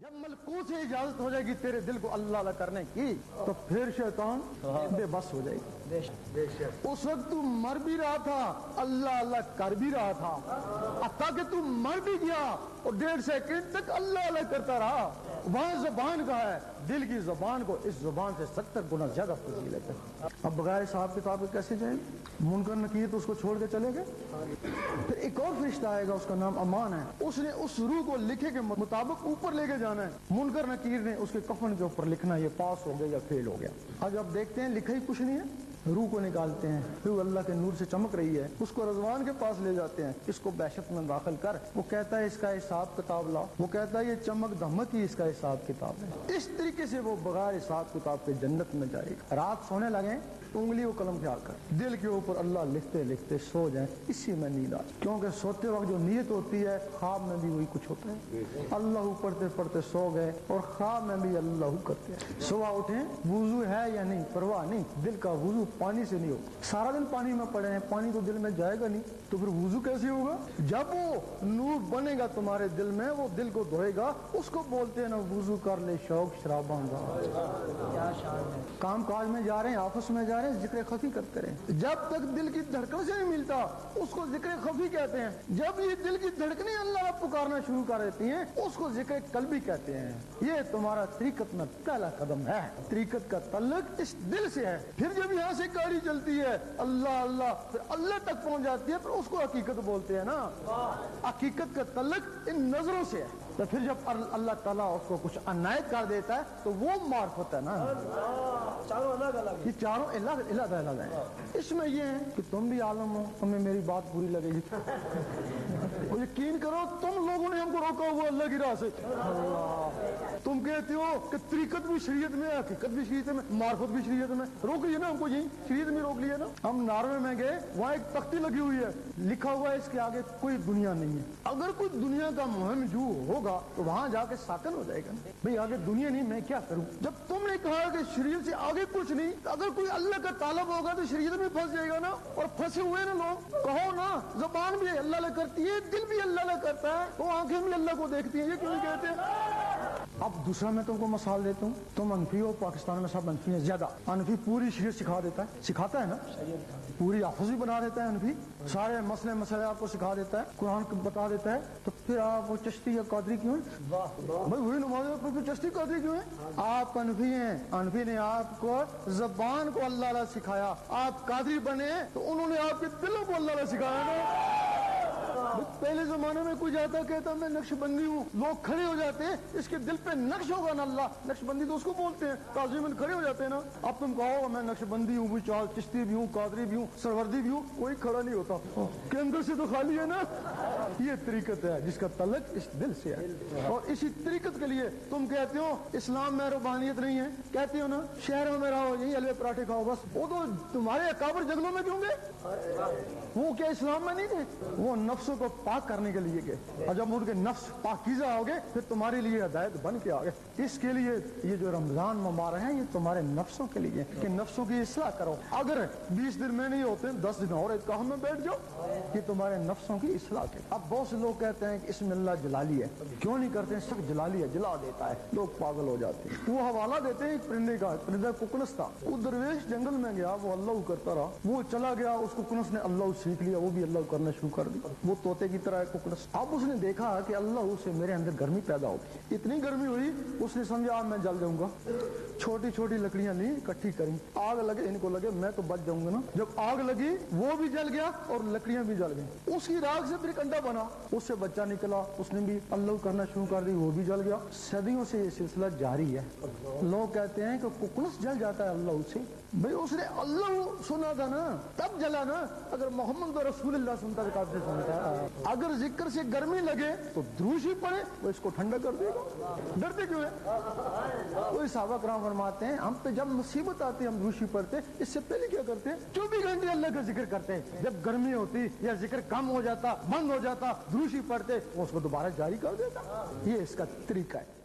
جب ملکوت سے اجازت ہو جائے گی تیرے دل کو اللہ اللہ کرنے کی تو پھر شیطان بے بس ہو جائے گی. اس وقت تو مر بھی رہا تھا, اللہ اللہ کر بھی رہا تھا, حتیٰ کہ تو مر بھی گیا اور 1.5 سیکنڈ تک اللہ اللہ کرتا رہا. وہاں زبان کا ہے, دل کی زبان کو اس زبان سے 70 گنا زیادہ فضیلت ہے. اب بغیر حساب کتاب کے کیسے جائیں؟ منکر نکیر تو اس کو چھوڑ کے چلے گئے. پھر ایک اور فرشتہ آئے گا, اس کا نام امان ہے. اس نے اس روح کو لکھے کے مطابق اوپر لے کے جانا ہے. منکر نکیر نے اس کے کفن کے اوپر لکھنا یہ پاس ہو گیا یا فیل ہو گیا. آج آپ دیکھتے ہیں لکھا ہی کچھ نہیں ہے. روح کو نکالتے ہیں, روح اللہ کے نور سے چمک رہی ہے, اس کو رضوان کے پاس لے جاتے ہیں, اس کو بہشت میں داخل کر. وہ کہتا ہے اس کا حساب کتاب لاؤ, وہ کہتا ہے یہ چمک دھمک ہی اس کا حساب کتاب ہے. اس طریقے سے وہ بغیر حساب کتاب کے جنت میں جائے گا. رات سونے لگے, انگلی و قلم خیال کر, دل کے اوپر اللہ لکھتے لکھتے سو جائیں, اسی میں نیند آئے. کیونکہ سوتے وقت جو نیت ہوتی ہے خواب میں بھی وہی کچھ ہوتا ہے. اللہ پڑھتے پڑھتے سو گئے اور خواب میں بھی اللہ کرتے ہیں. صبح اٹھیں, وضو ہے یا نہیں پرواہ نہیں, دل کا وضو پانی سے نہیں ہوگا. سارا دن پانی میں پڑے ہیں, پانی تو دل میں جائے گا نہیں, تو پھر وضو کیسے ہوگا؟ جب وہ نور بنے گا تمہارے دل میں, وہ دل کو دھوئے گا, اس کو بولتے ہیں نا وضو کر لے شوق شراباں گا. کام کاج میں جا رہے ہیں, آفس میں جا رہے ہیں, ذکر خفی کرتے رہے. جب تک دل کی دھڑکن سے نہیں ملتا اس کو ذکر خفی کہتے ہیں. جب یہ دل کی دھڑکنیں اللہ پکارنا شروع کر دیتی ہیں اس کو ذکر قلبی کہتے ہیں. یہ تمہارا طریقت میں پہلا قدم ہے. طریقت کا تعلق اس دل سے ہے. پھر جب یہاں سے گاڑی چلتی ہے اللہ اللہ, پھر اللہ تک پہنچ جاتی ہے, پھر اس کو حقیقت بولتے ہیں نا. حقیقت کا تعلق ان نظروں سے ہے. تو پھر جب اللہ تعالیٰ اس کو کچھ عنایت کر دیتا ہے تو وہ معرفت ہے نا. چاروں الگ الگ, یہ چاروں الگ الگ ہیں. اس میں یہ ہے کہ تم بھی عالم ہو, تمہیں میری بات بری لگے گی. یقین کرو تم لوگوں نے ہم کو روکا ہوا اللہ کی راہ سے. تم کہتے ہو کہ طریقت بھی شریعت میں, حقیقت بھی شریعت میں, معرفت بھی شریعت میں. روک لیے نا ہم کو, یہی شریعت میں روک لیے نا. ہم ناروے میں گئے, وہاں ایک تختی لگی ہوئی ہے, لکھا ہوا ہے اس کے آگے کوئی دنیا نہیں ہے. اگر کوئی دنیا کا مہم جو ہوگا تو وہاں جا کے ساکن ہو جائے گا. بھئی آگے دنیا نہیں, میں کیا کروں؟ جب تم نے کہا کہ شریعت سے آگے کچھ نہیں, اگر کوئی اللہ کا طالب ہوگا تو شریعت میں پھنس جائے گا نا. اور پھنسے ہوئے نا لوگ, کہو نا زبان بھی اللہ اللہ کرتی ہے, دل بھی اللہ اللہ کرتا ہے, وہ آنکھیں بھی اللہ کو دیکھتی ہیں, یہ کیوں نہیں کہتے؟ اب دوسرا میں تم کو مثال دیتا ہوں. تم انفی ہو, پاکستان میں سب انفی ہیں زیادہ. انفی پوری شریعت سکھا دیتا ہے, سکھاتا ہے نا, پوری حافظ بھی بنا دیتا ہے انفی, سارے مسئلے آپ کو سکھا دیتا ہے, قرآن کو بتا دیتا ہے. تو پھر آپ وہ چشتی یا قادری کیوں ہیں؟ بھائی وہی نماز پھر چشتی قادری کیوں ہیں؟ آپ انفی ہیں. انفی نے آپ کو زبان کو اللہ اللہ سکھایا, آپ قادری بنے تو انہوں نے آپ کے دلوں کو اللہ اللہ سکھایا نا. پہلے زمانے میں کوئی جاتا کہتا میں نقش بندی ہوں, لوگ کھڑے ہو جاتے ہیں, اس کے دل پہ نقش ہوگا نا اللہ, نقش بندی تو اس کو بولتے ہیں, قاضی میں کھڑے ہو جاتے ہیں نا. اب تم کہو میں نقش بندی ہوں, بھی چال چشتی بھی ہوں, قادری بھی ہوں, سروردی بھی ہوں, کوئی کھڑا نہیں ہوتا کہ اندر سے تو خالی ہے نا. یہ طریقت ہے جس کا تعلق اس دل سے ہے. اور اسی طریقت کے لیے تم کہتے ہو اسلام میں روحانیت نہیں ہے, کہتے ہو نا شہروں میں رہو, یہی حلوے پراٹھے کھاؤ بس. وہ تو تمہارے اکابر جنگلوں میں کیوں گئے؟ وہ کیا اسلام میں نہیں تھے؟ وہ نفسوں کو پاک کرنے کے لیے گئے. اور جب ان کے نفس پاکیزہ ہو گئے پھر تمہارے لیے ہدایت بن کے آ گئے. اس کے لیے یہ جو رمضان مبارک ہے یہ تمہارے نفسوں کے لیے کہ نفسوں کی اصلاح کرو. اگر 20 دن میں نہیں ہوتے 10 دن اور ایک میں بیٹھ جاؤ, یہ تمہارے نفسوں کی اصلاح کے. اب بہت سے لوگ کہتے ہیں کہ اسم اللہ جلالی ہے, کیوں نہیں کرتے ہیں؟ سب جلالی ہے, جلا دیتا ہے, لوگ پاگل ہو جاتے ہیں. وہ حوالہ دیتے ہیں ایک پرندے کا, پرندہ ککنس تھا, وہ درویش جنگل میں گیا, وہ اللہ کرتا رہا, وہ چلا گیا, اس ککنس نے اللہ سیکھ لیا, وہ بھی اللہ کرنا شروع کر دیا. وہ طوطے کی طرح ککنس. اب اس نے دیکھا کہ اللہ سے میرے اندر گرمی پیدا ہوتی, اتنی گرمی ہوئی اس نے سمجھا اب میں جل جاؤں گا. چھوٹی چھوٹی لکڑیاں لی, اکٹھی کریں, آگ لگے, ان کو لگے میں تو بچ جاؤں گا نا. جب آگ لگی وہ بھی جل گیا اور لکڑیاں بھی جل گئی. اس کی راگ سے پھر ایک انڈا بنا, اس سے بچہ نکلا, اس نے بھی اللہ کرنا شروع کر دی, وہ بھی جل گیا. صدیوں سے یہ سلسلہ جاری ہے. لوگ کہتے ہیں کہ ککنس جل جاتا ہے اللہ سے. بھئی اس نے اللہ سنا تھا نا تب جلا نا. اگر محمد رسول اللہ سنتا تو کافی سنتا ہے. اگر ذکر سے گرمی لگے تو دروش ہی پڑے, وہ اس کو ٹھنڈا کر دے گا. ڈرتے کیوں ہے؟ کوئی صحابہ کرام فرماتے ہیں ہم پہ جب مصیبت آتی ہم دروشی پڑھتے, اس سے پہلے کیا کرتے ہیں 24 گھنٹے اللہ کا ذکر کرتے ہیں. جب گرمی ہوتی یا ذکر کم ہو جاتا, بند ہو جاتا, دروشی پڑھتے, اس کو دوبارہ جاری کر دیتا. یہ اس کا طریقہ ہے.